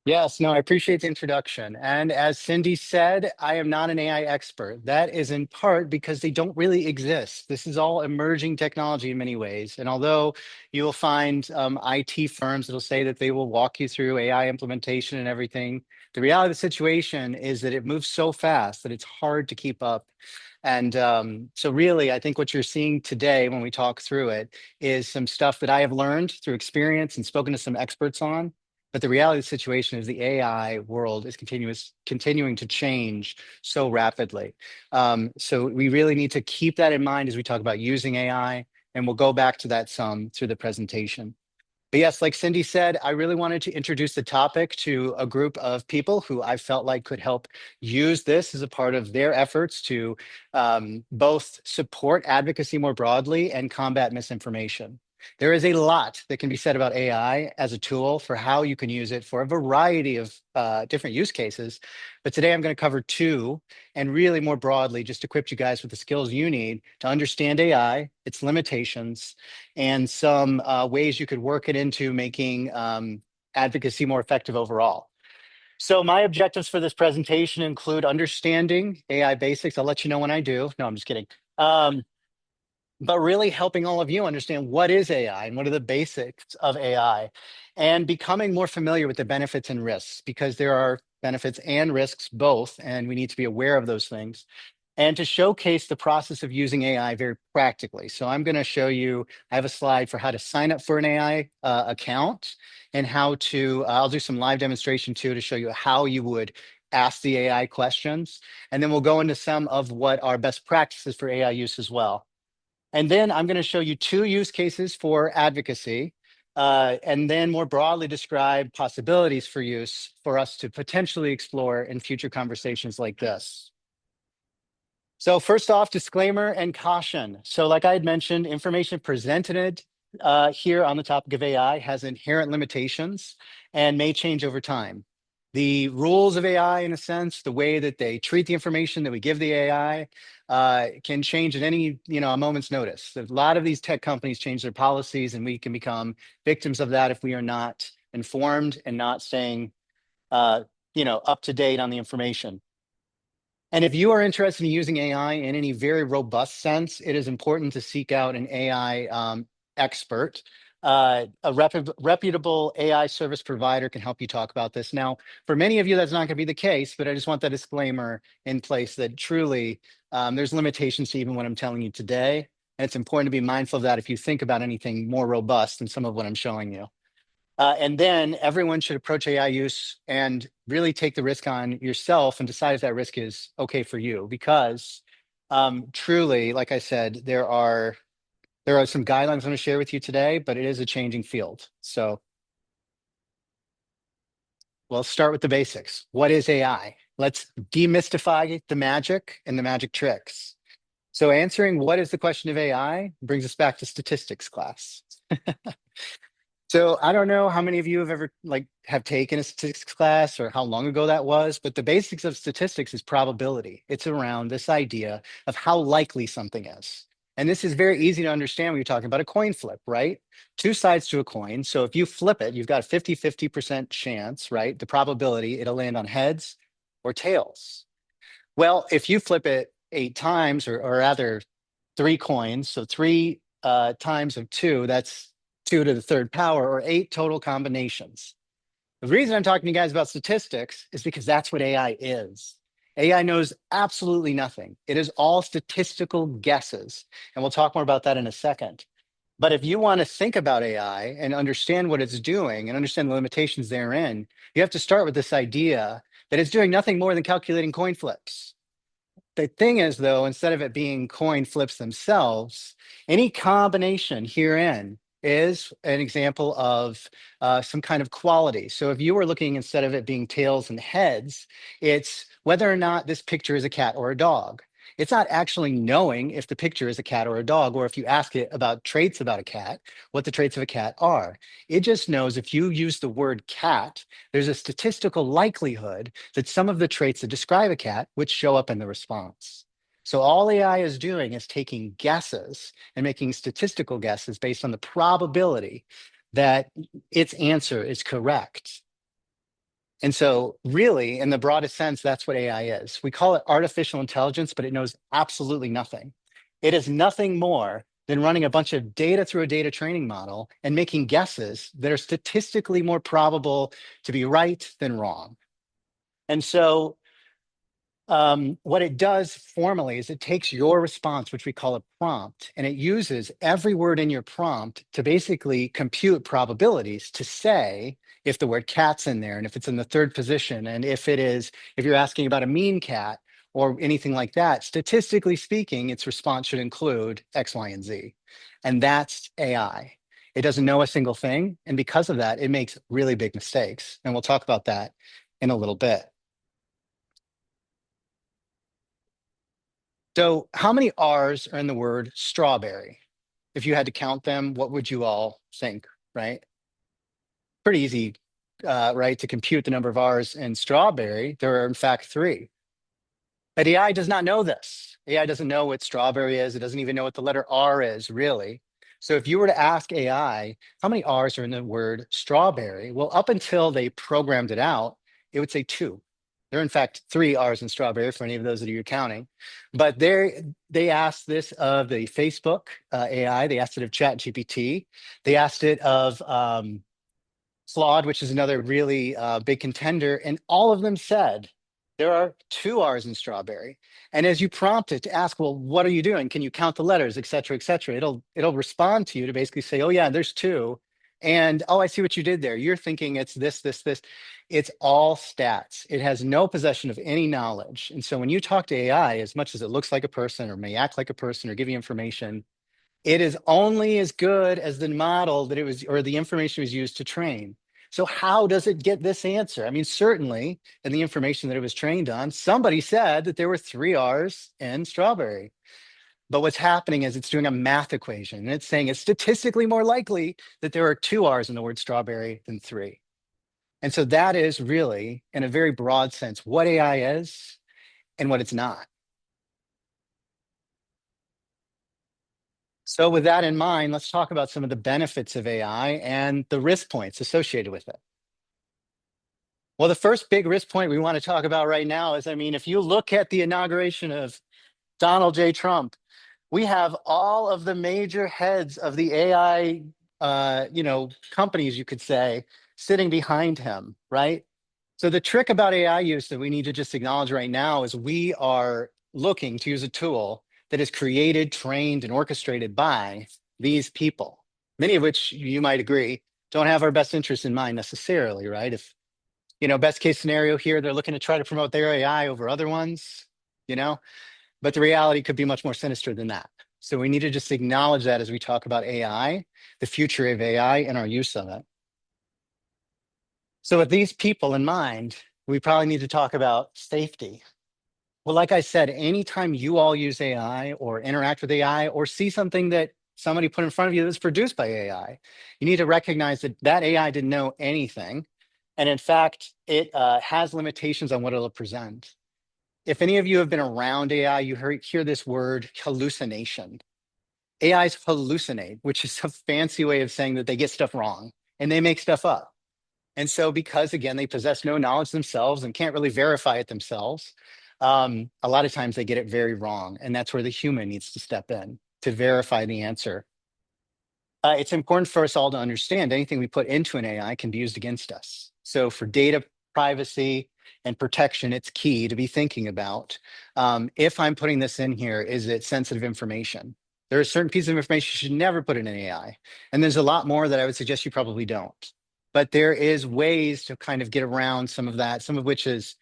Yes, no, I appreciate the introduction. And as Cindy said, I am not an AI expert. That is in part because they don't really exist. This is all emerging technology in many ways. And although you will find IT firms that'll say that they will walk you through AI implementation and everything, the reality of the situation is that it moves so fast that it's hard to keep up. And so, really, I think what you're seeing today when we talk through it is some stuff that I have learned through experience and spoken to some experts on. But the reality of the situation is the AI world is continuing to change so rapidly. So we really need to keep that in mind as we talk about using AI, and we'll go back to that some through the presentation. But yes, like Cindy said, I really wanted to introduce the topic to a group of people who I felt like could help use this as a part of their efforts to both support advocacy more broadly and combat misinformation. There is a lot that can be said about AI as a tool for how you can use it for a variety of different use cases. But today I'm going to cover two, and really more broadly, just equip you guys with the skills you need to understand AI, its limitations, and some ways you could work it into making advocacy more effective overall. So my objectives for this presentation include understanding AI basics. I'll let you know when I do. No, I'm just kidding. But really helping all of you understand what is AI and what are the basics of AI, and becoming more familiar with the benefits and risks, because there are benefits and risks both, and we need to be aware of those things, and to showcase the process of using AI very practically. So I'm going to show you, I have a slide for how to sign up for an AI account, and how to, I'll do some live demonstration too to show you how you would ask the AI questions. And then we'll go into some of what are best practices for AI use as well. And then I'm going to show you two use cases for advocacy, and then more broadly describe possibilities for use for us to potentially explore in future conversations like this. So first off, disclaimer and caution. So like I had mentioned, information presented here on the topic of AI has inherent limitations and may change over time. The rules of AI, in a sense, the way that they treat the information that we give the AI, can change at any, a moment's notice. A lot of these tech companies change their policies, and we can become victims of that if we are not informed and not staying, up to date on the information. And if you are interested in using AI in any very robust sense, it is important to seek out an AI expert. Reputable AI service provider can help you talk about this. Now, for many of you, that's not going to be the case, but I just want that disclaimer in place that truly there's limitations to even what I'm telling you today. And it's important to be mindful of that if you think about anything more robust than some of what I'm showing you. And then everyone should approach AI use and really take the risk on yourself and decide if that risk is okay for you. Because truly, like I said, there are some guidelines I'm going to share with you today, but it is a changing field. So, well, let's start with the basics. What is AI? Let's demystify the magic and the magic tricks. So answering what is the question of AI brings us back to statistics class. So I don't know how many of you have ever have taken a statistics class or how long ago that was, but the basics of statistics is probability. It's around this idea of how likely something is. And this is very easy to understand when you're talking about a coin flip, right? Two sides to a coin. So if you flip it, you've got a 50-50% chance, right? The probability it'll land on heads or tails. Well, if you flip it 8 times, or rather 3 coins, so three times of two, that's 2 to the third power, or 8 total combinations. The reason I'm talking to you guys about statistics is because that's what AI is. AI knows absolutely nothing. It is all statistical guesses. And we'll talk more about that in a second. But if you want to think about AI and understand what it's doing and understand the limitations therein, you have to start with this idea that it's doing nothing more than calculating coin flips. The thing is, though, instead of it being coin flips themselves, any combination herein is an example of some kind of quality. So if you were looking, instead of it being tails and heads, it's whether or not this picture is a cat or a dog. It's not actually knowing if the picture is a cat or a dog, or if you ask it about traits about a cat, what the traits of a cat are. It just knows if you use the word cat, there's a statistical likelihood that some of the traits that describe a cat would show up in the response. So all AI is doing is taking guesses and making statistical guesses based on the probability that its answer is correct. And so, really, in the broadest sense, that's what AI is. We call it artificial intelligence, but it knows absolutely nothing. It is nothing more than running a bunch of data through a data training model and making guesses that are statistically more probable to be right than wrong. And so, what it does formally is it takes your response, which we call a prompt, and it uses every word in your prompt to basically compute probabilities to say if the word cat's in there and if it's in the third position and if if you're asking about a mean cat or anything like that, statistically speaking, its response should include X, Y, and Z. And that's AI. It doesn't know a single thing. And because of that, it makes really big mistakes. And we'll talk about that in a little bit. So, how many R's are in the word strawberry? If you had to count them, what would you all think, right? Pretty easy, right, to compute the number of R's in strawberry. There are, in fact, three. But AI does not know this. AI doesn't know what strawberry is. It doesn't even know what the letter R is, really. So if you were to ask AI, how many R's are in the word strawberry? Well, up until they programmed it out, it would say two. There are, in fact, three R's in strawberry for any of those that you're counting. But they asked this of the Facebook AI. They asked it of ChatGPT. They asked it of Claude, which is another really big contender, and all of them said there are two R's in strawberry. And as you prompt it to ask, well, what are you doing? Can you count the letters, et cetera, et cetera? It'll respond to you to basically say, oh yeah, there's two. And oh, I see what you did there. You're thinking it's this, this, this. It's all stats. It has no possession of any knowledge. And so when you talk to AI, as much as it looks like a person or may act like a person or give you information, it is only as good as the model that it was, or the information was used to train. So how does it get this answer? I mean, certainly in the information that it was trained on, somebody said that there were three R's in strawberry. But what's happening is it's doing a math equation and it's saying it's statistically more likely that there are two R's in the word strawberry than three. And so that is really, in a very broad sense, what AI is and what it's not. So, with that in mind, let's talk about some of the benefits of AI and the risk points associated with it. Well, the first big risk point we want to talk about right now is, I mean, if you look at the inauguration of Donald J. Trump, we have all of the major heads of the AI, companies, you could say, sitting behind him, right? So the trick about AI use that we need to just acknowledge right now is we are looking to use a tool that is created, trained, and orchestrated by these people, many of which you might agree don't have our best interests in mind necessarily, right? If, best case scenario here, they're looking to try to promote their AI over other ones, you know, but the reality could be much more sinister than that. So we need to just acknowledge that as we talk about AI, the future of AI, and our use of it. So with these people in mind, we probably need to talk about safety. Well, like I said, anytime you all use AI or interact with AI or see something that somebody put in front of you that's produced by AI, you need to recognize that that AI didn't know anything. And in fact, it has limitations on what it'll present. If any of you have been around AI, you hear this word hallucination. AIs hallucinate, which is a fancy way of saying that they get stuff wrong and they make stuff up. And so, because again, they possess no knowledge themselves and can't really verify it themselves, a lot of times they get it very wrong. And that's where the human needs to step in to verify the answer. It's important for us all to understand anything we put into an AI can be used against us. So, for data privacy and protection, it's key to be thinking about if I'm putting this in here, is it sensitive information? There are certain pieces of information you should never put in an AI. And there's a lot more that I would suggest you probably don't. But there is ways to kind of get around some of that, some of which is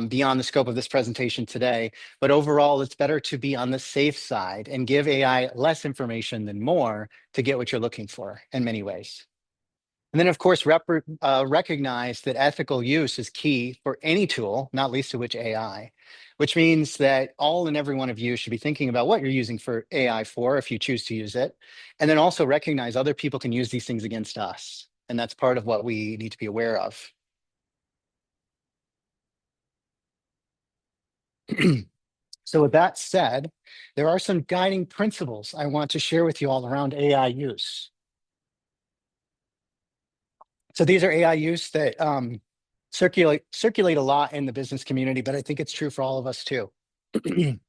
beyond the scope of this presentation today. But overall, it's better to be on the safe side and give AI less information than more to get what you're looking for in many ways. And then, of course, recognize that ethical use is key for any tool, not least of which AI, which means that all and every one of you should be thinking about what you're using for AI for, if you choose to use it. And then also recognize other people can use these things against us. And that's part of what we need to be aware of. So with that said, there are some guiding principles I want to share with you all around AI use. So these are AI use that circulate a lot in the business community, but I think it's true for all of us too. The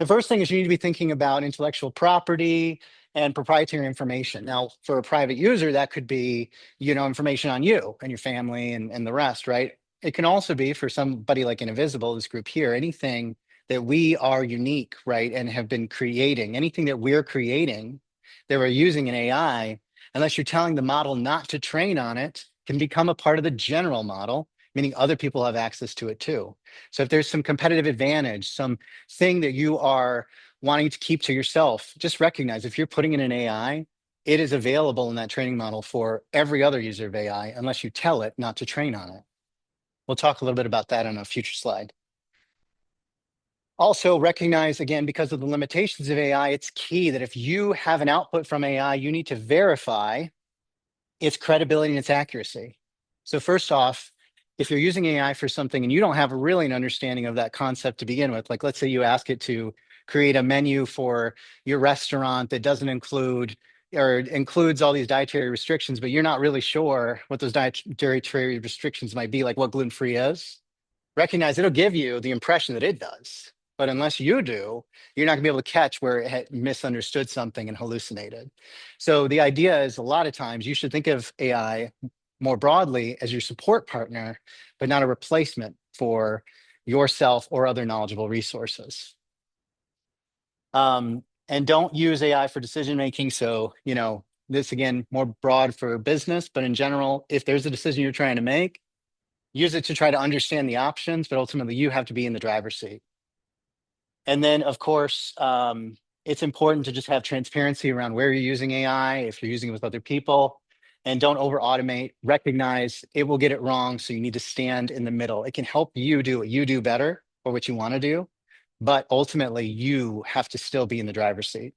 first thing is you need to be thinking about intellectual property and proprietary information. Now, for a private user, that could be, information on you and your family and the rest, right? It can also be for somebody like Invisible, this group here, anything that we are unique, right, and have been creating, anything that we're creating that we're using in AI, unless you're telling the model not to train on it, can become a part of the general model, meaning other people have access to it too. So if there's some competitive advantage, some thing that you are wanting to keep to yourself, just recognize if you're putting in an AI, it is available in that training model for every other user of AI, unless you tell it not to train on it. We'll talk a little bit about that on a future slide. Also recognize, again, because of the limitations of AI, it's key that if you have an output from AI, you need to verify its credibility and its accuracy. So first off, if you're using AI for something and you don't have really an understanding of that concept to begin with, like let's say you ask it to create a menu for your restaurant that doesn't include or includes all these dietary restrictions, but you're not really sure what those dietary restrictions might be, like what gluten-free is, recognize it'll give you the impression that it does. But unless you do, you're not gonna be able to catch where it had misunderstood something and hallucinated. So the idea is a lot of times you should think of AI more broadly as your support partner, but not a replacement for yourself or other knowledgeable resources. And don't use AI for decision making. So, this again, more broad for business, but in general, if there's a decision you're trying to make, use it to try to understand the options, but ultimately you have to be in the driver's seat. And then, of course, it's important to just have transparency around where you're using AI, if you're using it with other people, and don't over automate. Recognize it will get it wrong. So you need to stand in the middle. It can help you do what you do better or what you want to do, but ultimately you have to still be in the driver's seat.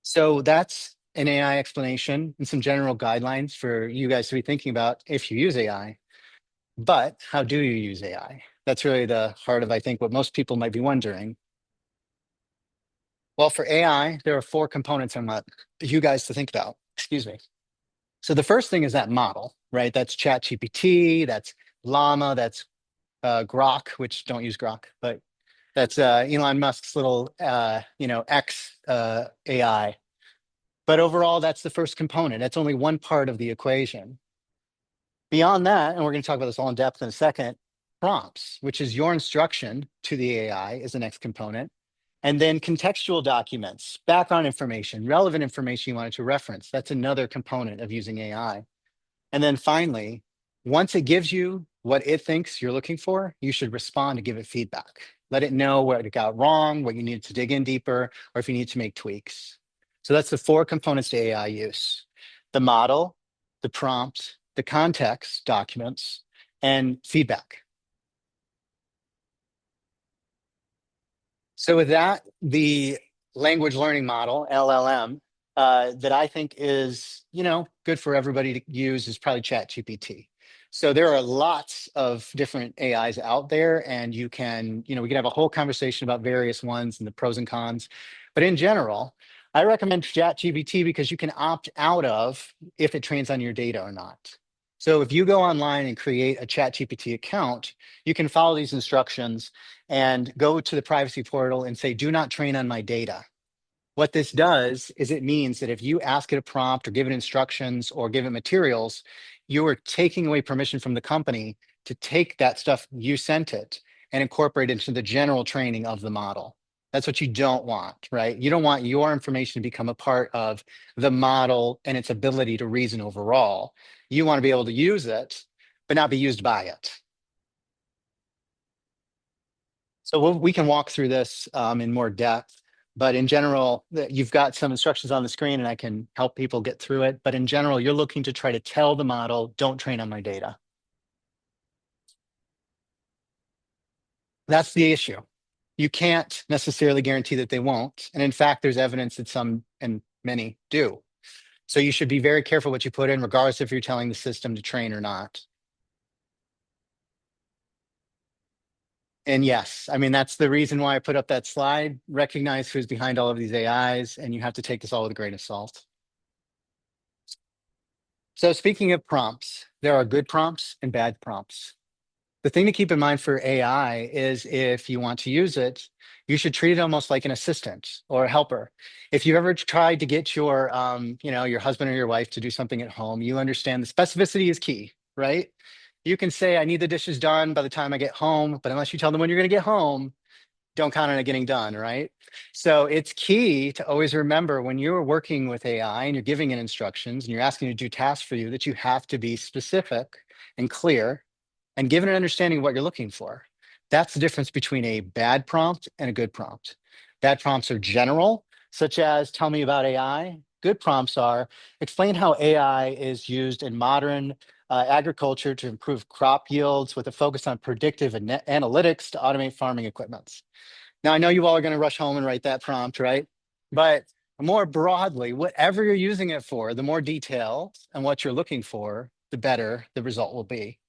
So that's an AI explanation and some general guidelines for you guys to be thinking about if you use AI. But how do you use AI? That's really the heart of, I think, what most people might be wondering. Well, for AI, there are four components I want you guys to think about. Excuse me. So the first thing is that model, right? That's ChatGPT, that's Llama, that's Grok, which don't use Grok, but that's Elon Musk's little, X AI. But overall, that's the first component. That's only one part of the equation. Beyond that, and we're going to talk about this all in depth in a second, prompts, which is your instruction to the AI, is the next component. And then contextual documents, background information, relevant information you wanted to reference. That's another component of using AI. And then finally, once it gives you what it thinks you're looking for, you should respond to give it feedback. Let it know what it got wrong, what you need to dig in deeper, or if you need to make tweaks. So that's the four components to AI use: the model, the prompt, the context documents, and feedback. So with that, the language learning model, LLM, that I think is, good for everybody to use is probably ChatGPT. So there are lots of different AIs out there, and we can have a whole conversation about various ones and the pros and cons. But in general, I recommend ChatGPT because you can opt out of if it trains on your data or not. So if you go online and create a ChatGPT account, you can follow these instructions and go to the privacy portal and say, do not train on my data. What this does is it means that if you ask it a prompt or give it instructions or give it materials, you are taking away permission from the company to take that stuff you sent it and incorporate it into the general training of the model. That's what you don't want, right? You don't want your information to become a part of the model and its ability to reason overall. You want to be able to use it, but not be used by it. So we can walk through this in more depth, but in general, you've got some instructions on the screen and I can help people get through it. But in general, you're looking to try to tell the model, don't train on my data. That's the issue. You can't necessarily guarantee that they won't. And in fact, there's evidence that some and many do. So you should be very careful what you put in, regardless if you're telling the system to train or not. And yes, I mean, that's the reason why I put up that slide. Recognize who's behind all of these AIs, and you have to take this all with a grain of salt. So speaking of prompts, there are good prompts and bad prompts. The thing to keep in mind for AI is if you want to use it, you should treat it almost like an assistant or a helper. If you've ever tried to get your husband or your wife to do something at home, you understand the specificity is key, right? You can say, I need the dishes done by the time I get home, but unless you tell them when you're going to get home, don't count on it getting done, right? So it's key to always remember when you're working with AI and you're giving it instructions and you're asking it to do tasks for you that you have to be specific and clear and give it an understanding of what you're looking for. That's the difference between a bad prompt and a good prompt. Bad prompts are general, such as tell me about AI. Good prompts are explain how AI is used in modern agriculture to improve crop yields with a focus on predictive and analytics to automate farming equipment. Now, I know you all are going to rush home and write that prompt, right? But more broadly, whatever you're using it for, the more detail and what you're looking for, the better the result will be.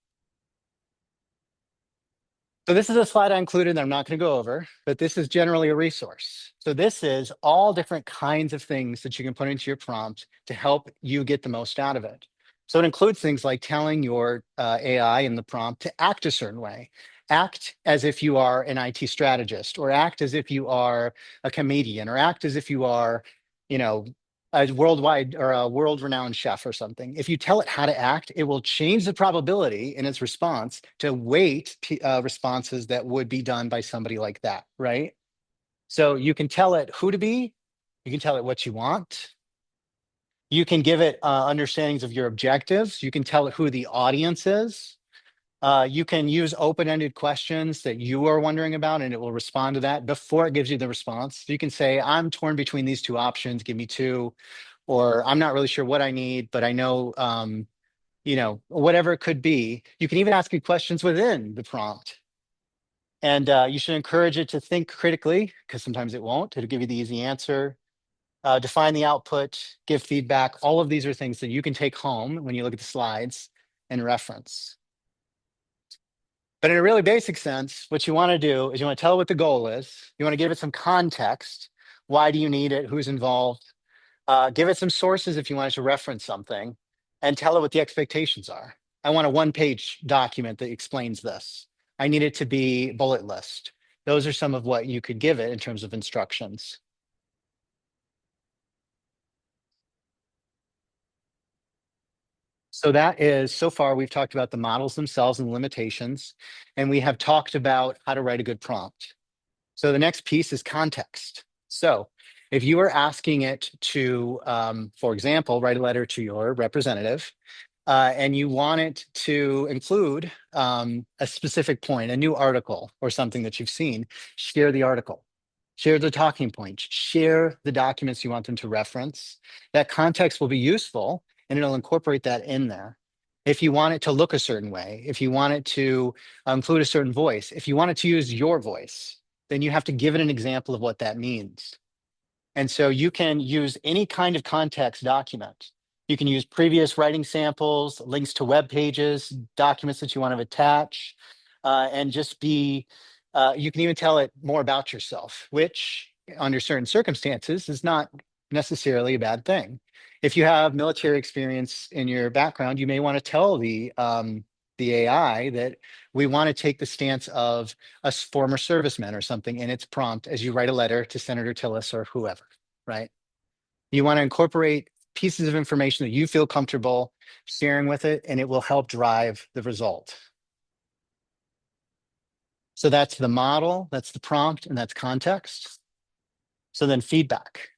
So this is a slide I included that I'm not going to go over, but this is generally a resource. So this is all different kinds of things that you can put into your prompt to help you get the most out of it. So it includes things like telling your AI in the prompt to act a certain way, act as if you are an IT strategist, or act as if you are a comedian, or act as if you are, you know, a worldwide or a world-renowned chef or something. If you tell it how to act, it will change the probability in its response to weight responses that would be done by somebody like that, right? So you can tell it who to be, you can tell it what you want, you can give it understandings of your objectives, you can tell it who the audience is. You can use open-ended questions that you are wondering about, and it will respond to that before it gives you the response. So you can say, I'm torn between these two options, give me two, or I'm not really sure what I need, but I know, whatever it could be. You can even ask it questions within the prompt. And you should encourage it to think critically, because sometimes it won't. It'll give you the easy answer. Define the output, give feedback. All of these are things that you can take home when you look at the slides and reference. But in a really basic sense, what you want to do is you want to tell it what the goal is. You want to give it some context. Why do you need it? Who's involved? Give it some sources if you want it to reference something, and tell it what the expectations are. I want a one-page document that explains this. I need it to be bullet list. Those are some of what you could give it in terms of instructions. So that is, so far, we've talked about the models themselves and limitations, and we have talked about how to write a good prompt. So the next piece is context. So if you are asking it to, for example, write a letter to your representative, and you want it to include a specific point, a new article or something that you've seen, share the article, share the talking points, share the documents you want them to reference. That context will be useful and it'll incorporate that in there. If you want it to look a certain way, if you want it to include a certain voice, if you want it to use your voice, then you have to give it an example of what that means. And so you can use any kind of context document. You can use previous writing samples, links to web pages, documents that you want to attach, and just you can even tell it more about yourself, which under certain circumstances is not necessarily a bad thing. If you have military experience in your background, you may want to tell the AI that we want to take the stance of a former serviceman or something in its prompt as you write a letter to Senator Tillis or whoever, right? You want to incorporate pieces of information that you feel comfortable sharing with it, and it will help drive the result. So that's the model, that's the prompt, and that's context. So then feedback.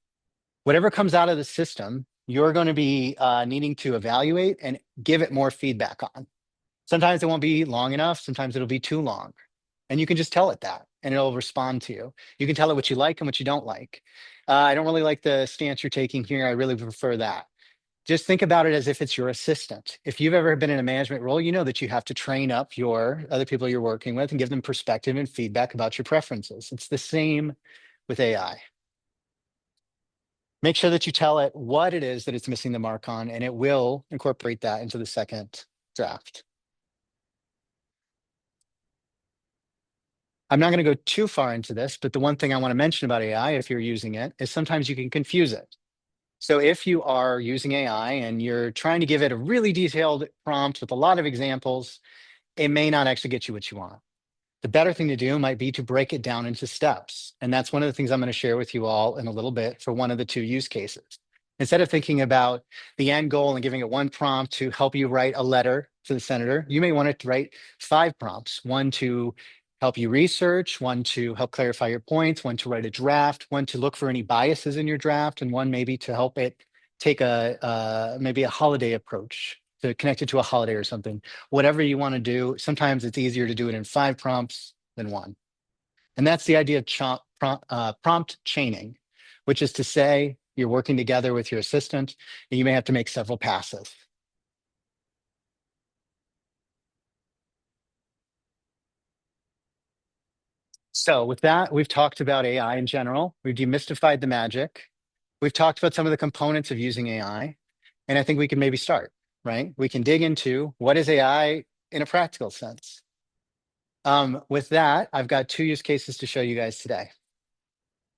Whatever comes out of the system, you're going to be needing to evaluate and give it more feedback on. Sometimes it won't be long enough. Sometimes it'll be too long. And you can just tell it that and it'll respond to you. You can tell it what you like and what you don't like. I don't really like the stance you're taking here. I really prefer that. Just think about it as if it's your assistant. If you've ever been in a management role, you know that you have to train up your other people you're working with and give them perspective and feedback about your preferences. It's the same with AI. Make sure that you tell it what it is that it's missing the mark on, and it will incorporate that into the second draft. I'm not going to go too far into this, but the one thing I want to mention about AI, if you're using it, is sometimes you can confuse it. So if you are using AI and you're trying to give it a really detailed prompt with a lot of examples, it may not actually get you what you want. The better thing to do might be to break it down into steps. And that's one of the things I'm going to share with you all in a little bit for one of the two use cases. Instead of thinking about the end goal and giving it one prompt to help you write a letter to the senator, you may want to write 5 prompts, one to help you research, one to help clarify your points, one to write a draft, one to look for any biases in your draft, and one maybe to help it take maybe a holiday approach to connect it to a holiday or something. Whatever you want to do, sometimes it's easier to do it in 5 prompts than one. And that's the idea of prompt chaining, which is to say you're working together with your assistant and you may have to make several passes. So with that, we've talked about AI in general. We've demystified the magic. We've talked about some of the components of using AI. And I think we can maybe start, right? We can dig into what is AI in a practical sense. With that, I've got 2 use cases to show you guys today.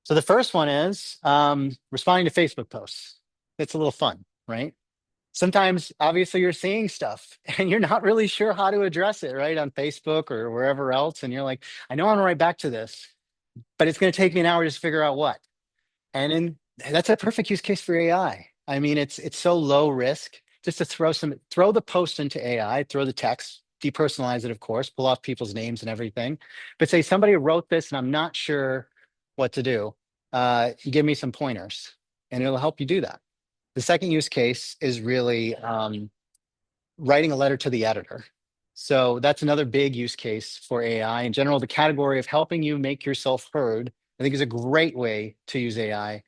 So the first one is responding to Facebook posts. It's a little fun, right? Sometimes, obviously, you're seeing stuff and you're not really sure how to address it, right? On Facebook or wherever else. And you're like, I know I'm gonna write back to this, but it's going to take me an hour just to figure out what. And that's a perfect use case for AI. I mean, it's so low risk just to throw the post into AI, throw the text, depersonalize it, of course, pull off people's names and everything. But say somebody wrote this and I'm not sure what to do. Give me some pointers, and it'll help you do that. The second use case is really writing a letter to the editor. So that's another big use case for AI. In general, the category of helping you make yourself heard, I think is a great way to use AI.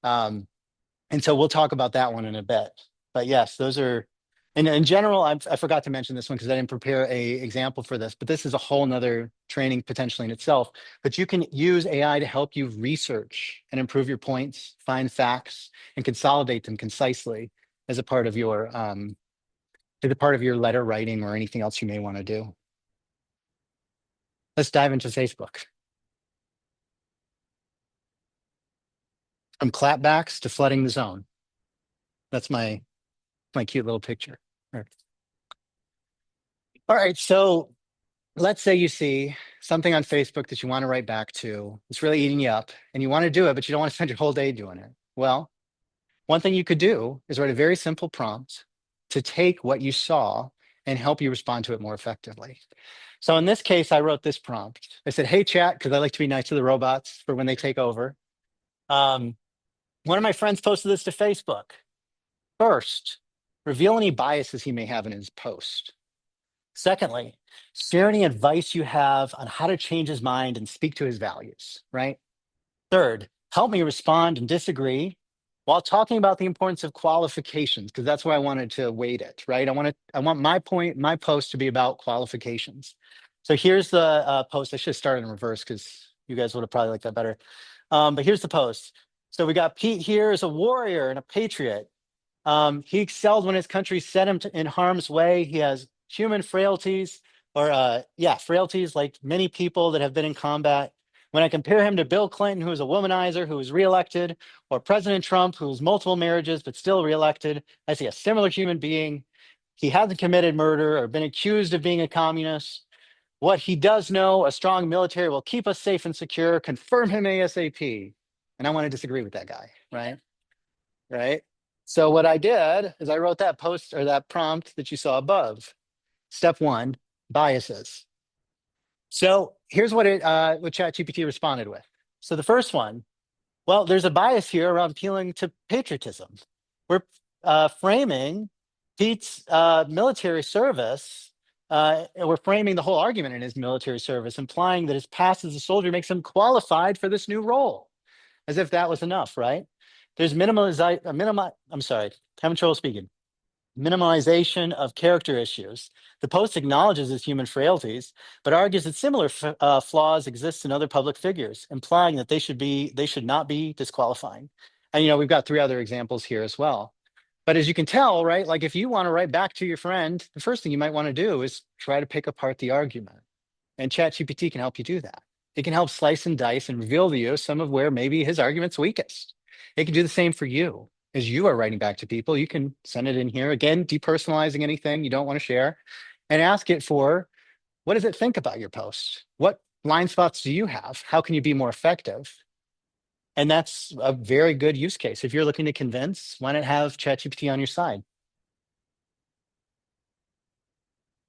And so we'll talk about that one in a bit. But yes, those are, and in general, I forgot to mention this one because I didn't prepare a example for this, but this is a whole nother training potentially in itself. But you can use AI to help you research and improve your points, find facts, and consolidate them concisely as a part of your letter writing or anything else you may want to do. Let's dive into Facebook. From clapbacks to flooding the zone. That's my cute little picture. All right, so let's say you see something on Facebook that you want to write back to. It's really eating you up, and you want to do it, but you don't want to spend your whole day doing it. Well, one thing you could do is write a very simple prompt to take what you saw and help you respond to it more effectively. So in this case, I wrote this prompt. I said, hey, chat, because I like to be nice to the robots for when they take over. One of my friends posted this to Facebook. First, reveal any biases he may have in his post. Secondly, share any advice you have on how to change his mind and speak to his values, right? Third, help me respond and disagree while talking about the importance of qualifications, because that's where I wanted to weight it, right? I want my post to be about qualifications. So here's the post. I should have started in reverse because you guys would have probably liked that better. But here's the post. So we got Pete here as a warrior and a patriot. He excelled when his country set him in harm's way. He has human frailties, frailties like many people that have been in combat. When I compare him to Bill Clinton, who is a womanizer, who was reelected, or President Trump, who was multiple marriages but still reelected, I see a similar human being. He hasn't committed murder or been accused of being a communist. What he does know, a strong military will keep us safe and secure. Confirm him ASAP. And I want to disagree with that guy, right? Right. So what I did is I wrote that post or that prompt that you saw above. Step 1, biases. So here's what ChatGPT responded with. So the first one, well, there's a bias here around appealing to patriotism. We're framing Pete's military service. We're framing the whole argument in his military service, implying that his past as a soldier makes him qualified for this new role, as if that was enough, right? There's Kevin Troll speaking. Minimalization of character issues. The post acknowledges his human frailties, but argues that similar flaws exist in other public figures, implying that they should not be disqualifying. And we've got 3 other examples here as well. But as you can tell, right, like if you want to write back to your friend, the first thing you might want to do is try to pick apart the argument. And ChatGPT can help you do that. It can help slice and dice and reveal to you some of where maybe his argument's weakest. It can do the same for you. as you are writing back to people, you can send it in here again, depersonalizing anything you don't want to share, and ask it for, what does it think about your post? What blind spots do you have? How can you be more effective? And that's a very good use case. If you're looking to convince, why not have ChatGPT on your side?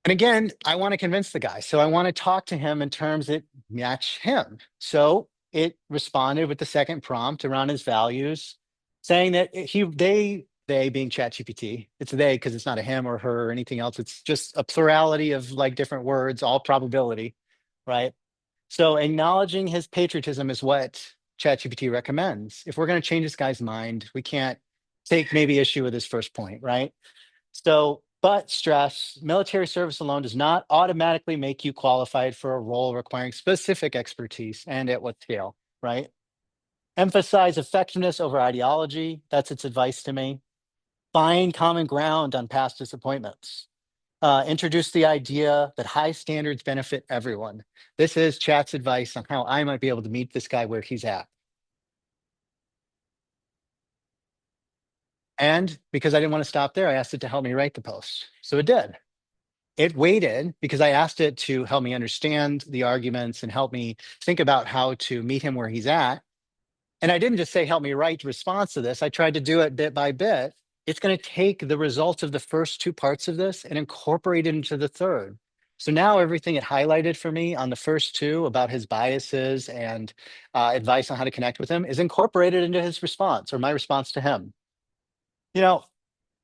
And again, I want to convince the guy. So I want to talk to him in terms that match him. So it responded with the second prompt around his values, saying that they being ChatGPT, it's they because it's not a him or her or anything else. It's just a plurality of like different words, all probability, right? So acknowledging his patriotism is what ChatGPT recommends. If we're going to change this guy's mind, we can't take maybe issue with his first point, right? So, but stress, military service alone does not automatically make you qualified for a role requiring specific expertise and at what scale, right? Emphasize effectiveness over ideology. That's its advice to me. Find common ground on past disappointments. Introduce the idea that high standards benefit everyone. This is Chat's advice on how I might be able to meet this guy where he's at. And because I didn't want to stop there, I asked it to help me write the post. So it did. It waited because I asked it to help me understand the arguments and help me think about how to meet him where he's at. And I didn't just say, help me write response to this. I tried to do it bit by bit. It's going to take the results of the first two parts of this and incorporate it into the third. So now everything it highlighted for me on the first two about his biases and advice on how to connect with him is incorporated into his response or my response to him. You know,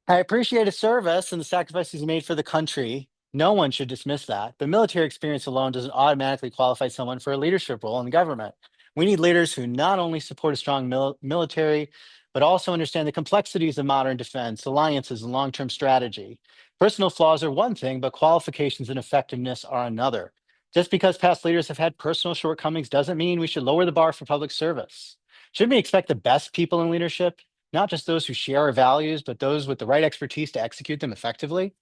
I appreciate his service and the sacrifices he made for the country. No one should dismiss that. But military experience alone doesn't automatically qualify someone for a leadership role in the government. We need leaders who not only support a strong military, but also understand the complexities of modern defense, alliances, and long term strategy. Personal flaws are one thing, but qualifications and effectiveness are another. Just because past leaders have had personal shortcomings doesn't mean we should lower the bar for public service. Should we expect the best people in leadership, not just those who share our values, but those with the right expertise to execute them effectively?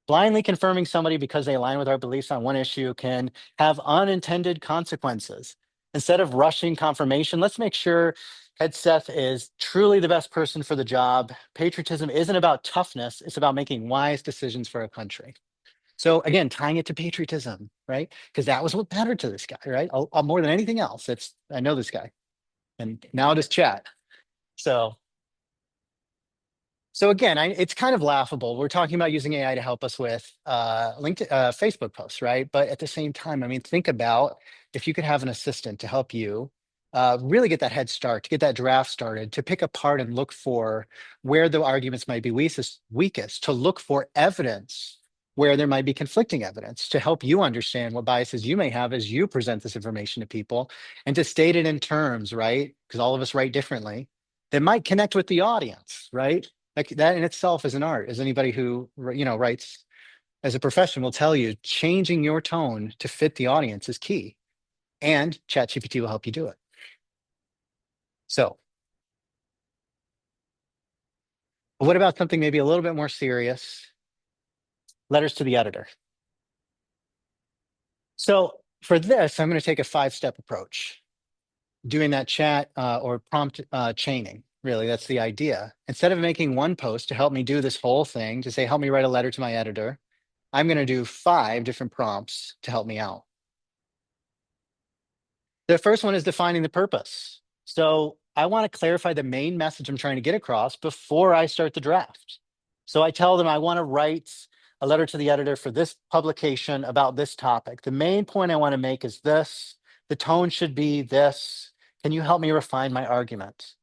Blindly confirming somebody because they align with our beliefs on one issue can have unintended consequences. Instead of rushing confirmation, let's make sure Head Seth is truly the best person for the job. Patriotism isn't about toughness, it's about making wise decisions for a country. So again, tying it to patriotism, right? Because that was what mattered to this guy, right? More than anything else. I know this guy. And now it is chat. So again, it's kind of laughable. We're talking about using AI to help us with Facebook posts, right? But at the same time, I mean, think about if you could have an assistant to help you really get that head start, to get that draft started, to pick apart and look for where the arguments might be weakest, to look for evidence where there might be conflicting evidence, to help you understand what biases you may have as you present this information to people, and to state it in terms, right? Because all of us write differently, that might connect with the audience, right? Like that in itself is an art. As anybody who writes as a profession will tell you, changing your tone to fit the audience is key, and ChatGPT will help you do it. So what about something maybe a little bit more serious? Letters to the editor. So for this, I'm going to take a 5-step approach, doing that chat or prompt chaining. Really, that's the idea. Instead of making one post to help me do this whole thing, to say, help me write a letter to my editor, I'm going to do 5 different prompts to help me out. The first one is defining the purpose. So I want to clarify the main message I'm trying to get across before I start the draft. So I tell them I want to write a letter to the editor for this publication about this topic. The main point I want to make is this. The tone should be this. Can you help me refine my argument?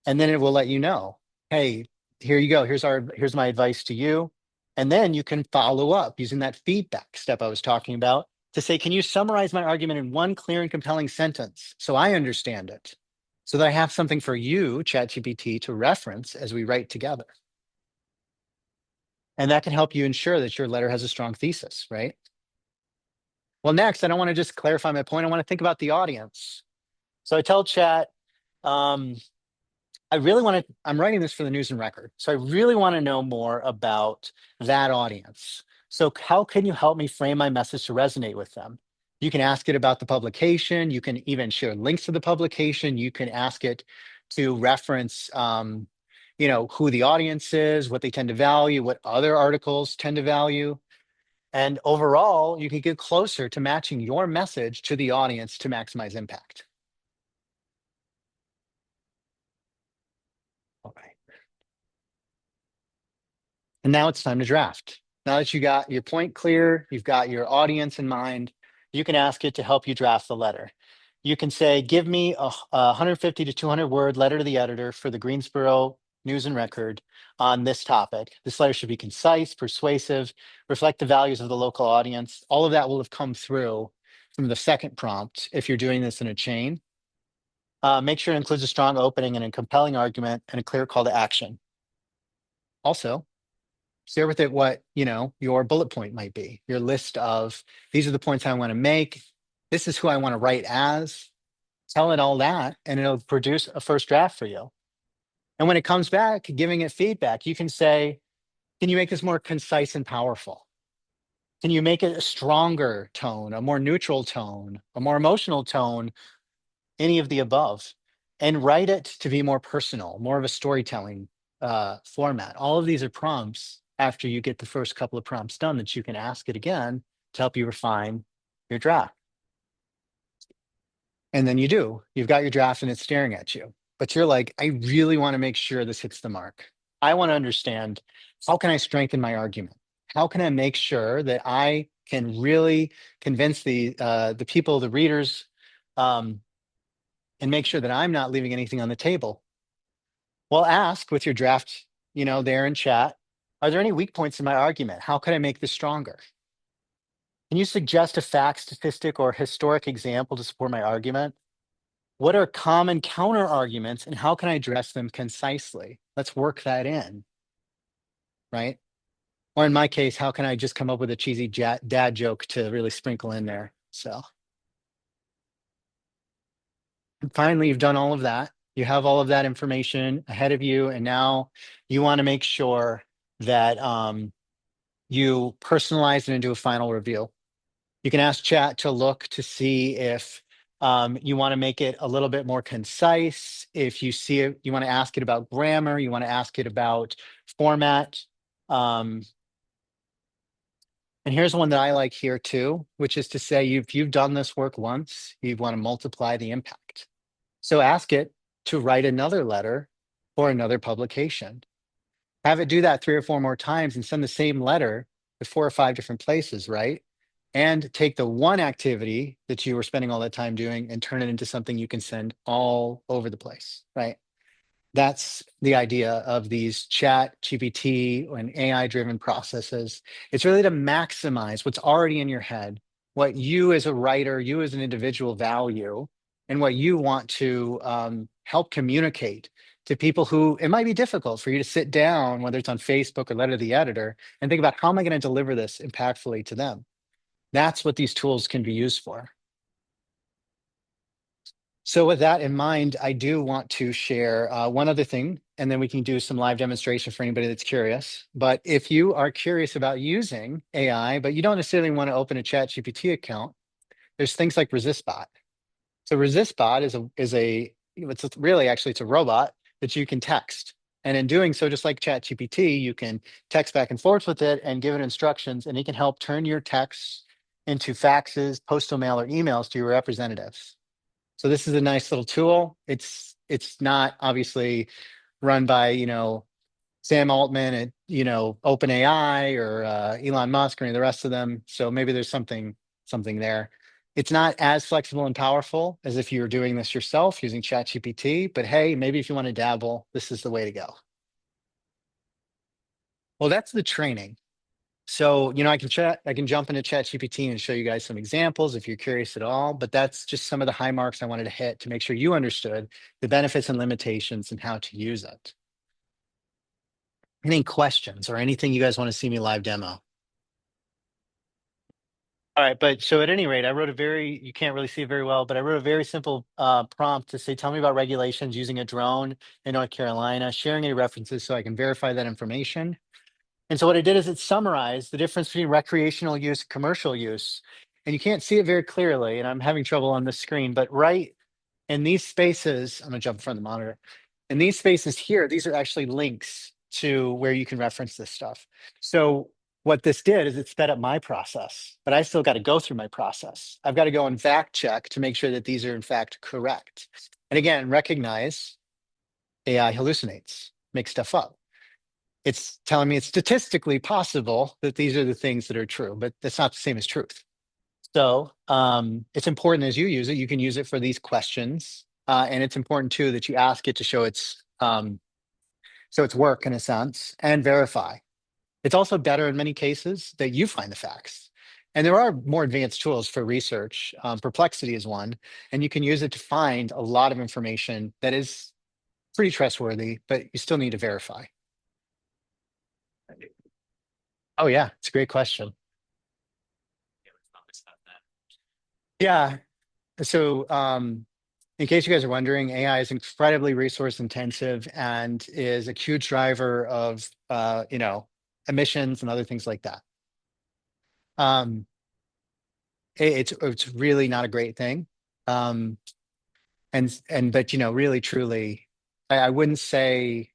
And then it will let you know, hey, here you go. Here's my advice to you. And then you can follow up using that feedback step I was talking about to say, can you summarize my argument in one clear and compelling sentence so I understand it, so that I have something for you, ChatGPT, to reference as we write together. And that can help you ensure that your letter has a strong thesis, right? Well, next, I don't want to just clarify my point. I want to think about the audience. So I tell Chat, I'm writing this for the News and Record. So I really want to know more about that audience. So how can you help me frame my message to resonate with them? You can ask it about the publication. You can even share links to the publication. You can ask it to reference who the audience is, what they tend to value, what other articles tend to value. And overall, you can get closer to matching your message to the audience to maximize impact. All right. And now it's time to draft. Now that you got your point clear, you've got your audience in mind, you can ask it to help you draft the letter. You can say, give me a 150 to 200 word letter to the editor for the Greensboro News and Record on this topic. This letter should be concise, persuasive, reflect the values of the local audience. All of that will have come through from the second prompt if you're doing this in a chain. Make sure it includes a strong opening and a compelling argument and a clear call to action. Also, share with it what your bullet point might be, your list of these are the points I want to make, this is who I want to write as. Tell it all that and it'll produce a first draft for you. And when it comes back, giving it feedback, you can say, can you make this more concise and powerful? Can you make it a stronger tone, a more neutral tone, a more emotional tone, any of the above? And write it to be more personal, more of a storytelling format. All of these are prompts after you get the first couple of prompts done that you can ask it again to help you refine your draft. And then you've got your draft and it's staring at you, but you're like, I really want to make sure this hits the mark. I want to understand, how can I strengthen my argument? How can I make sure that I can really convince the people, the readers, and make sure that I'm not leaving anything on the table? Well, ask with your draft, there in chat, are there any weak points in my argument? How can I make this stronger? Can you suggest a fact, statistic, or historic example to support my argument? What are common counter arguments and how can I address them concisely? Let's work that in, right? Or in my case, how can I just come up with a cheesy dad joke to really sprinkle in there? So, and finally, you've done all of that. You have all of that information ahead of you, and now you want to make sure that you personalize it into a final review. You can ask chat to look to see if you want to make it a little bit more concise. If you see it, you want to ask it about grammar, you want to ask it about format. And here's one that I like here too, which is to say, if you've done this work once, you want to multiply the impact. So ask it to write another letter for another publication. Have it do that 3 or 4 more times and send the same letter to 4 or 5 different places, right? And take the one activity that you were spending all that time doing and turn it into something you can send all over the place, right? That's the idea of these chat, GPT, and AI-driven processes. It's really to maximize what's already in your head, what you as a writer, you as an individual value, and what you want to help communicate to people who it might be difficult for you to sit down, whether it's on Facebook or letter to the editor, and think about how am I going to deliver this impactfully to them? That's what these tools can be used for. So with that in mind, I do want to share one other thing, and then we can do some live demonstration for anybody that's curious. But if you are curious about using AI, but you don't necessarily want to open a ChatGPT account, there's things like ResistBot. So ResistBot it's a robot that you can text. And in doing so, just like ChatGPT, you can text back and forth with it and give it instructions, and it can help turn your texts into faxes, postal mail, or emails to your representatives. So this is a nice little tool. It's not obviously run by Sam Altman at OpenAI or Elon Musk or any of the rest of them. So maybe there's something there. It's not as flexible and powerful as if you were doing this yourself using ChatGPT, but hey, maybe if you want to dabble, this is the way to go. Well, that's the training. So, I can jump into ChatGPT and show you guys some examples if you're curious at all, but that's just some of the high marks I wanted to hit to make sure you understood the benefits and limitations and how to use it. Any questions or anything you guys want to see me live demo? All right, but so at any rate, you can't really see it very well, but I wrote a very simple prompt to say, tell me about regulations using a drone in North Carolina, sharing any references so I can verify that information. And so what I did is it summarized the difference between recreational use and commercial use. And you can't see it very clearly, and I'm having trouble on this screen, but right in these spaces, I'm gonna jump in front of the monitor. And these spaces here, these are actually links to where you can reference this stuff. So what this did is it sped up my process, but I still got to go through my process. I've got to go and fact check to make sure that these are in fact correct. And again, recognize AI hallucinates, makes stuff up. It's telling me it's statistically possible that these are the things that are true, but that's not the same as truth. So it's important as you use it, you can use it for these questions. And it's important too that you ask it to show its work in a sense and verify. It's also better in many cases that you find the facts. And there are more advanced tools for research. Perplexity is one, and you can use it to find a lot of information that is pretty trustworthy, but you still need to verify. Oh yeah, it's a great question. Yeah. So in case you guys are wondering, AI is incredibly resource intensive and is a huge driver of emissions and other things like that. Um, it's really not a great thing. Um, and but really truly, I wouldn't say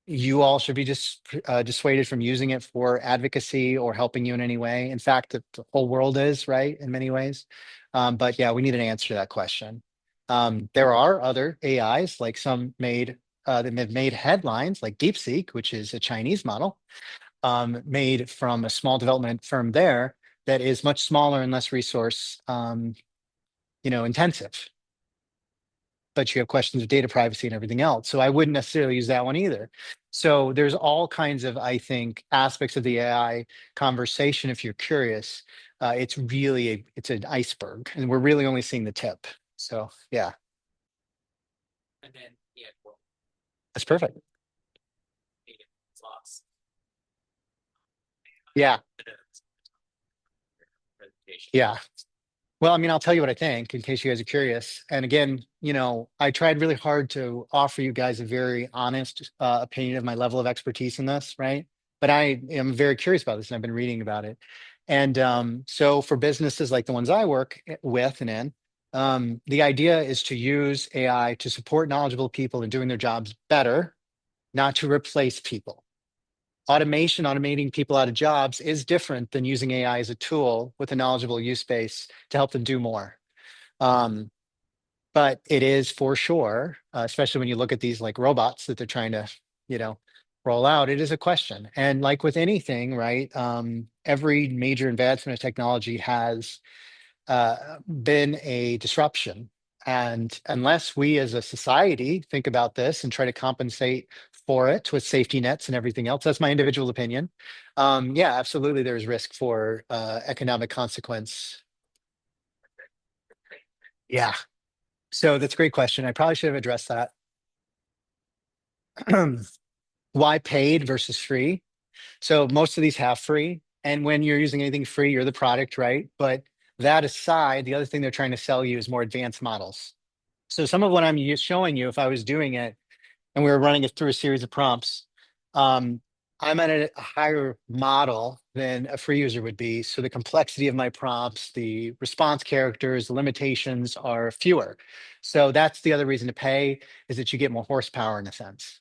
you all should be just dissuaded from using it for advocacy or helping you in any way. In fact, the whole world is, right, in many ways. But yeah, we need an answer to that question. There are other AIs, like some made that have made headlines, like DeepSeek, which is a Chinese model, made from a small development firm there that is much smaller and less resource, intensive. But you have questions of data privacy and everything else. So I wouldn't necessarily use that one either. So there's all kinds of, I think, aspects of the AI conversation. If you're curious, it's an iceberg, and we're really only seeing the tip. So yeah, that's perfect. Yeah, yeah. Well, I mean, I'll tell you what I think in case you guys are curious. And again, I tried really hard to offer you guys a very honest opinion of my level of expertise in this, right? But I am very curious about this and I've been reading about it. And so for businesses like the ones I work with and in, the idea is to use AI to support knowledgeable people in doing their jobs better, not to replace people. Automation, automating people out of jobs is different than using AI as a tool with a knowledgeable use base to help them do more. Um, but it is for sure, especially when you look at these like robots that they're trying to, you know, roll out, it is a question. And like with anything, right? Every major advancement of technology has been a disruption. And unless we as a society think about this and try to compensate for it with safety nets and everything else, that's my individual opinion. Yeah, absolutely, there's risk for economic consequence. Yeah. So that's a great question. I probably should have addressed that. Why paid versus free? So most of these have free. And when you're using anything free, you're the product, right? But that aside, the other thing they're trying to sell you is more advanced models. So some of what I'm showing you, if I was doing it and we were running it through a series of prompts, um, I'm at a higher model than a free user would be. So the complexity of my prompts, the response characters, the limitations are fewer. So that's the other reason to pay is that you get more horsepower in a sense.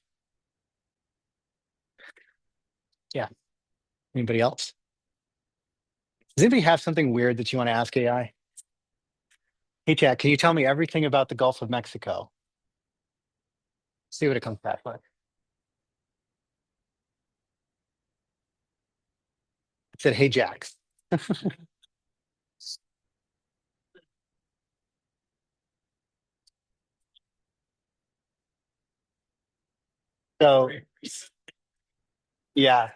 Yeah. Anybody else? Does anybody have something weird that you want to ask AI? Hey, Jack, can you tell me everything about the Gulf of Mexico? See what it comes back with. It said, hey, Jack. So, yeah,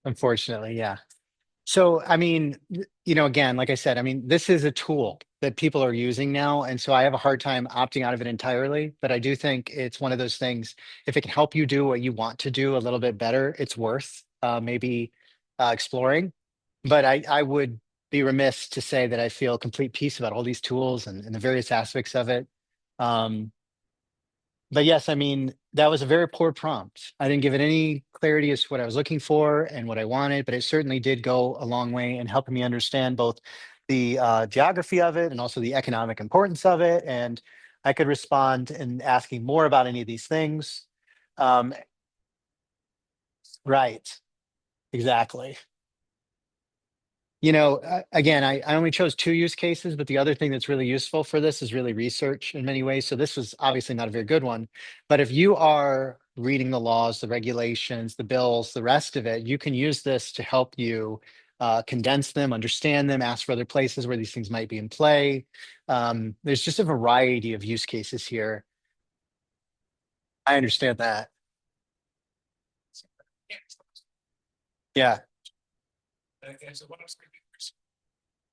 unfortunately, yeah. So, I mean, again, like I said, I mean, this is a tool that people are using now. And so I have a hard time opting out of it entirely. But I do think it's one of those things, if it can help you do what you want to do a little bit better, it's worth maybe exploring. But I would be remiss to say that I feel complete peace about all these tools and the various aspects of it. Um, but yes, I mean, that was a very poor prompt. I didn't give it any clarity as to what I was looking for and what I wanted, but it certainly did go a long way in helping me understand both the geography of it and also the economic importance of it. And I could respond and asking more about any of these things. Um, right, exactly. Again, I only chose two use cases, but the other thing that's really useful for this is really research in many ways. So this was obviously not a very good one, but if you are reading the laws, the regulations, the bills, the rest of it, you can use this to help you condense them, understand them, ask for other places where these things might be in play. There's just a variety of use cases here. I understand that. Yeah,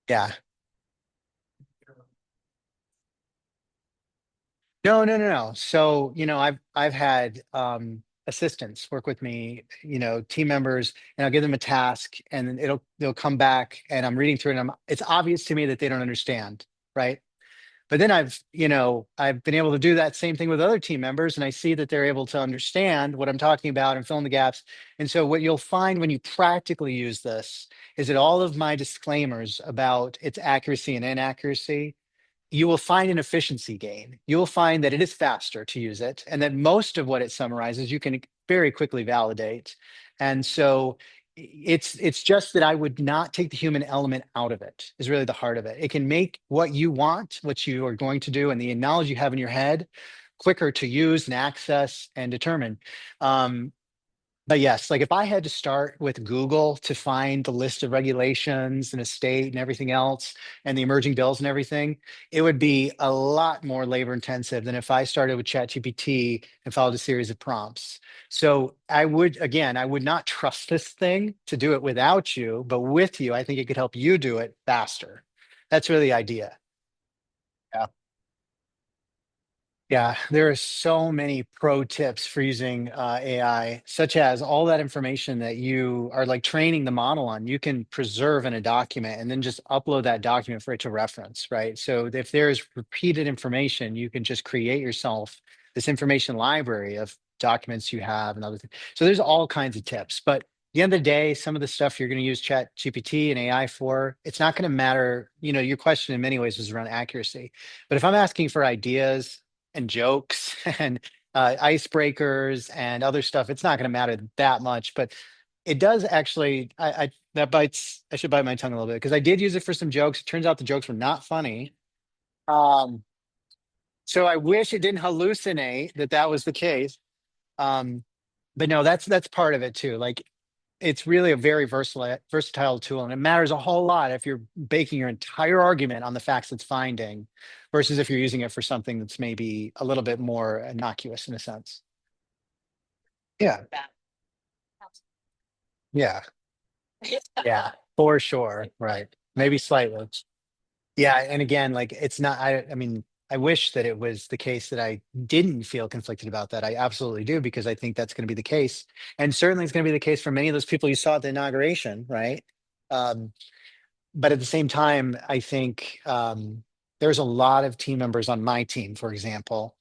yeah. No, no, no, no. So, I've had assistants work with me, team members, and I'll give them a task and then they'll come back and I'm reading through it and it's obvious to me that they don't understand, right? But then I've been able to do that same thing with other team members and I see that they're able to understand what I'm talking about and fill in the gaps. And so what you'll find when you practically use this is that all of my disclaimers about its accuracy and inaccuracy, you will find an efficiency gain. You will find that it is faster to use it, and that most of what it summarizes you can very quickly validate. And so it's just that I would not take the human element out of it, is really the heart of it. It can make what you want, what you are going to do, and the knowledge you have in your head quicker to use and access and determine. Um, but yes, like if I had to start with Google to find the list of regulations and a state and everything else and the emerging bills and everything, it would be a lot more labor intensive than if I started with ChatGPT and followed a series of prompts. So again, I would not trust this thing to do it without you, but with you, I think it could help you do it faster. That's really the idea. Yeah. Yeah, there are so many pro tips for using AI, such as all that information that you are like training the model on, you can preserve in a document and then just upload that document for it to reference, right? So if there's repeated information, you can just create yourself this information library of documents you have and other things. So there's all kinds of tips, but at the end of the day, some of the stuff you're going to use Chat GPT and AI for, it's not going to matter. Your question in many ways was around accuracy. But if I'm asking for ideas, and jokes and icebreakers and other stuff, it's not going to matter that much. But it does actually. I that bites. I should bite my tongue a little bit because I did use it for some jokes. It turns out the jokes were not funny. Um, so I wish it didn't hallucinate that that was the case. Um, but no, that's part of it too. Like it's really a very versatile tool, and it matters a whole lot if you're baking your entire argument on the facts it's finding versus if you're using it for something that's maybe a little bit more innocuous in a sense. Yeah, yeah, yeah, for sure. Right. Maybe slightly. Yeah, and again, like it's not. I mean, I wish that it was the case that I didn't feel conflicted about that. I absolutely do because I think that's going to be the case, and certainly it's going to be the case for many of those people you saw at the inauguration, right? Um, but at the same time, I think there's a lot of team members on my team, for example,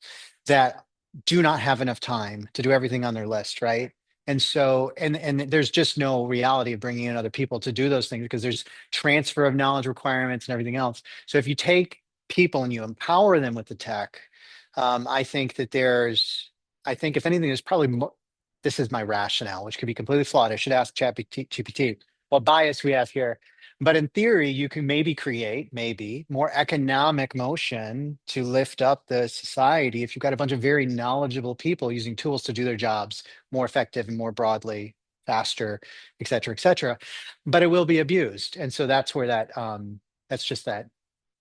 that do not have enough time to do everything on their list, right? And so, and there's just no reality of bringing in other people to do those things because there's transfer of knowledge requirements and everything else. So if you take people and you empower them with the tech, I think that I think if anything, there's probably more. This is my rationale, which could be completely flawed. I should ask ChatGPT what bias we have here, but in theory, you can maybe create maybe more economic motion to lift up the society if you've got a bunch of very knowledgeable people using tools to do their jobs more effective and more broadly, faster, et cetera, et cetera. But it will be abused. And so that's where that's just that,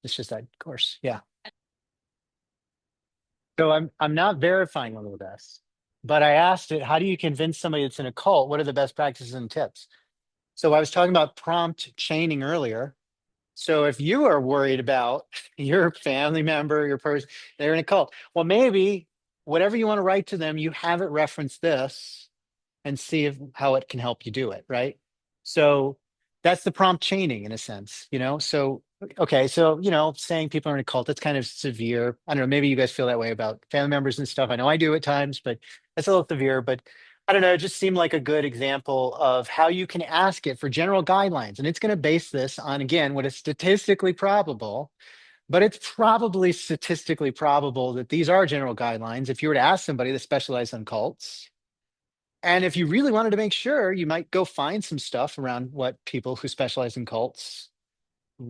it's just that course. Yeah. So I'm not verifying all of this, but I asked it, how do you convince somebody that's in a cult? What are the best practices and tips? So I was talking about prompt chaining earlier. So if you are worried about your family member, your person, they're in a cult, well, maybe whatever you want to write to them, you have it reference this and see how it can help you do it, right? So that's the prompt chaining in a sense. So okay, so saying people are in a cult, that's kind of severe. I don't know, maybe you guys feel that way about family members and stuff. I know I do at times, but that's a little severe. But I don't know, it just seemed like a good example of how you can ask it for general guidelines. And it's going to base this on, again, what is statistically probable, but it's probably statistically probable that these are general guidelines. If you were to ask somebody that specialized in cults, and if you really wanted to make sure, you might go find some stuff around what people who specialize in cults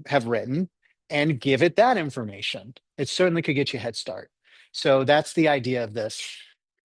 have written and give it that information. It certainly could get you a head start. So that's the idea of this.